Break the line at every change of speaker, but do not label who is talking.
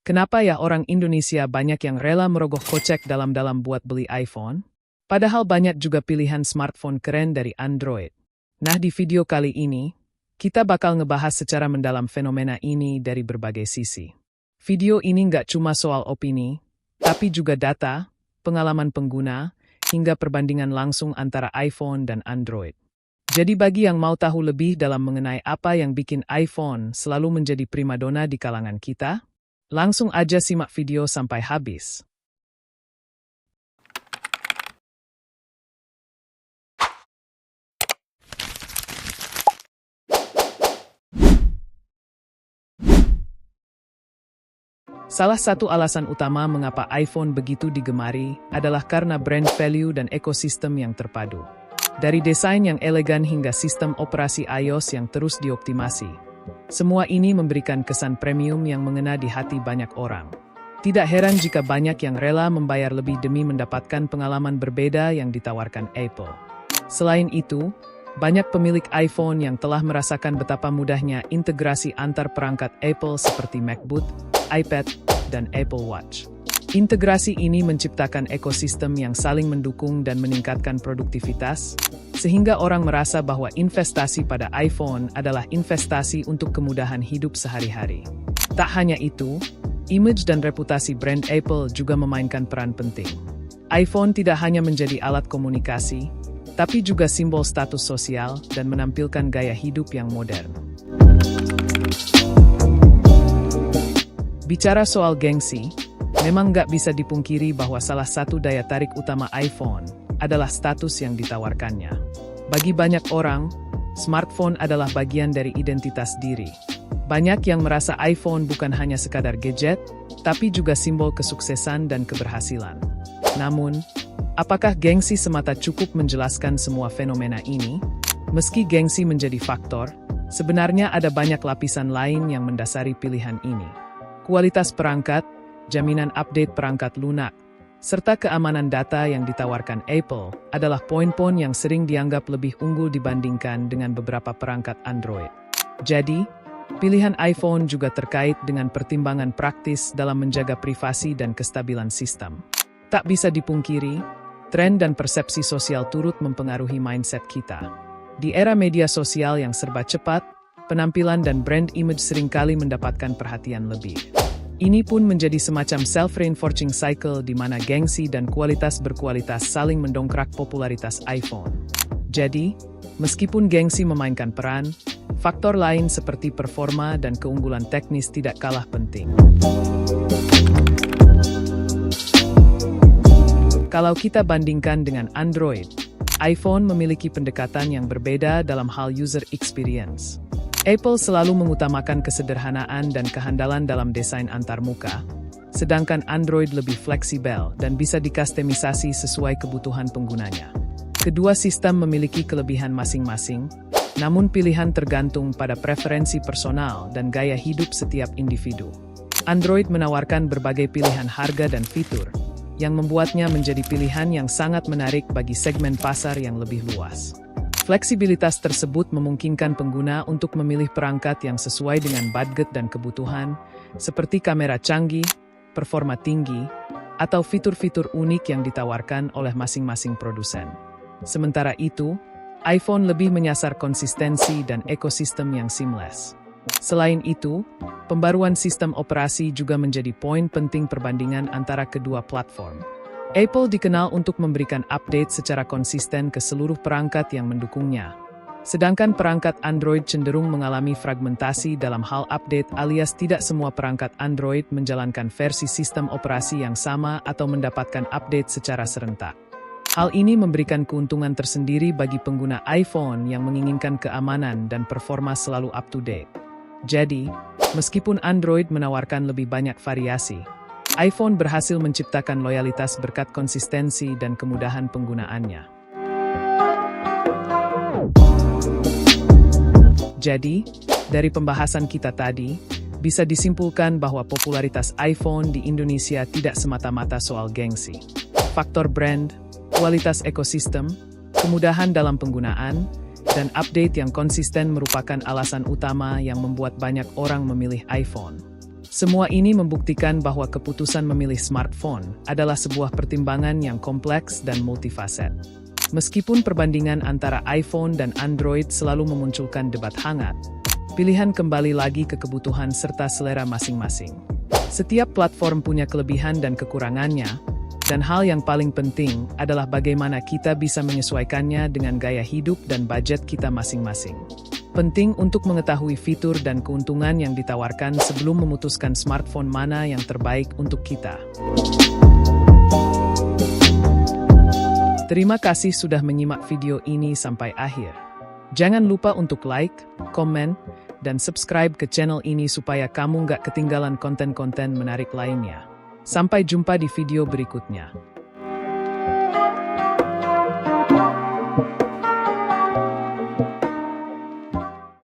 Kenapa ya orang Indonesia banyak yang rela merogoh kocek dalam-dalam buat beli iPhone? Padahal banyak juga pilihan smartphone keren dari Android. Nah, di video kali ini, kita bakal ngebahas secara mendalam fenomena ini dari berbagai sisi. Video ini nggak cuma soal opini, tapi juga data, pengalaman pengguna, hingga perbandingan langsung antara iPhone dan Android. Jadi bagi yang mau tahu lebih dalam mengenai apa yang bikin iPhone selalu menjadi primadona di kalangan kita, langsung aja simak video sampai habis. Salah satu alasan utama mengapa iPhone begitu digemari adalah karena brand value dan ekosistem yang terpadu. Dari desain yang elegan hingga sistem operasi iOS yang terus dioptimasi. Semua ini memberikan kesan premium yang mengena di hati banyak orang. Tidak heran jika banyak yang rela membayar lebih demi mendapatkan pengalaman berbeda yang ditawarkan Apple. Selain itu, banyak pemilik iPhone yang telah merasakan betapa mudahnya integrasi antar perangkat Apple seperti MacBook, iPad, dan Apple Watch. Integrasi ini menciptakan ekosistem yang saling mendukung dan meningkatkan produktivitas, sehingga orang merasa bahwa investasi pada iPhone adalah investasi untuk kemudahan hidup sehari-hari. Tak hanya itu, image dan reputasi brand Apple juga memainkan peran penting. iPhone tidak hanya menjadi alat komunikasi, tapi juga simbol status sosial dan menampilkan gaya hidup yang modern. Bicara soal gengsi, memang nggak bisa dipungkiri bahwa salah satu daya tarik utama iPhone adalah status yang ditawarkannya. Bagi banyak orang, smartphone adalah bagian dari identitas diri. Banyak yang merasa iPhone bukan hanya sekadar gadget, tapi juga simbol kesuksesan dan keberhasilan. Namun, apakah gengsi semata cukup menjelaskan semua fenomena ini? Meski gengsi menjadi faktor, sebenarnya ada banyak lapisan lain yang mendasari pilihan ini. Kualitas perangkat, jaminan update perangkat lunak, serta keamanan data yang ditawarkan Apple adalah poin-poin yang sering dianggap lebih unggul dibandingkan dengan beberapa perangkat Android. Jadi, pilihan iPhone juga terkait dengan pertimbangan praktis dalam menjaga privasi dan kestabilan sistem. Tak bisa dipungkiri, tren dan persepsi sosial turut mempengaruhi mindset kita. Di era media sosial yang serba cepat, penampilan dan brand image seringkali mendapatkan perhatian lebih. Ini pun menjadi semacam self-reinforcing cycle di mana gengsi dan kualitas berkualitas saling mendongkrak popularitas iPhone. Jadi, meskipun gengsi memainkan peran, faktor lain seperti performa dan keunggulan teknis tidak kalah penting. Kalau kita bandingkan dengan Android, iPhone memiliki pendekatan yang berbeda dalam hal user experience. Apple selalu mengutamakan kesederhanaan dan kehandalan dalam desain antarmuka, sedangkan Android lebih fleksibel dan bisa dikustomisasi sesuai kebutuhan penggunanya. Kedua sistem memiliki kelebihan masing-masing, namun pilihan tergantung pada preferensi personal dan gaya hidup setiap individu. Android menawarkan berbagai pilihan harga dan fitur, yang membuatnya menjadi pilihan yang sangat menarik bagi segmen pasar yang lebih luas. Fleksibilitas tersebut memungkinkan pengguna untuk memilih perangkat yang sesuai dengan budget dan kebutuhan, seperti kamera canggih, performa tinggi, atau fitur-fitur unik yang ditawarkan oleh masing-masing produsen. Sementara itu, iPhone lebih menyasar konsistensi dan ekosistem yang seamless. Selain itu, pembaruan sistem operasi juga menjadi poin penting perbandingan antara kedua platform. Apple dikenal untuk memberikan update secara konsisten ke seluruh perangkat yang mendukungnya. Sedangkan perangkat Android cenderung mengalami fragmentasi dalam hal update alias tidak semua perangkat Android menjalankan versi sistem operasi yang sama atau mendapatkan update secara serentak. Hal ini memberikan keuntungan tersendiri bagi pengguna iPhone yang menginginkan keamanan dan performa selalu up-to-date. Jadi, meskipun Android menawarkan lebih banyak variasi, iPhone berhasil menciptakan loyalitas berkat konsistensi dan kemudahan penggunaannya. Jadi, dari pembahasan kita tadi, bisa disimpulkan bahwa popularitas iPhone di Indonesia tidak semata-mata soal gengsi. Faktor brand, kualitas ekosistem, kemudahan dalam penggunaan, dan update yang konsisten merupakan alasan utama yang membuat banyak orang memilih iPhone. Semua ini membuktikan bahwa keputusan memilih smartphone adalah sebuah pertimbangan yang kompleks dan multifaset. Meskipun perbandingan antara iPhone dan Android selalu memunculkan debat hangat, pilihan kembali lagi ke kebutuhan serta selera masing-masing. Setiap platform punya kelebihan dan kekurangannya, dan hal yang paling penting adalah bagaimana kita bisa menyesuaikannya dengan gaya hidup dan budget kita masing-masing. Penting untuk mengetahui fitur dan keuntungan yang ditawarkan sebelum memutuskan smartphone mana yang terbaik untuk kita. Terima kasih sudah menyimak video ini sampai akhir. Jangan lupa untuk like, komen, dan subscribe ke channel ini supaya kamu nggak ketinggalan konten-konten menarik lainnya. Sampai jumpa di video berikutnya.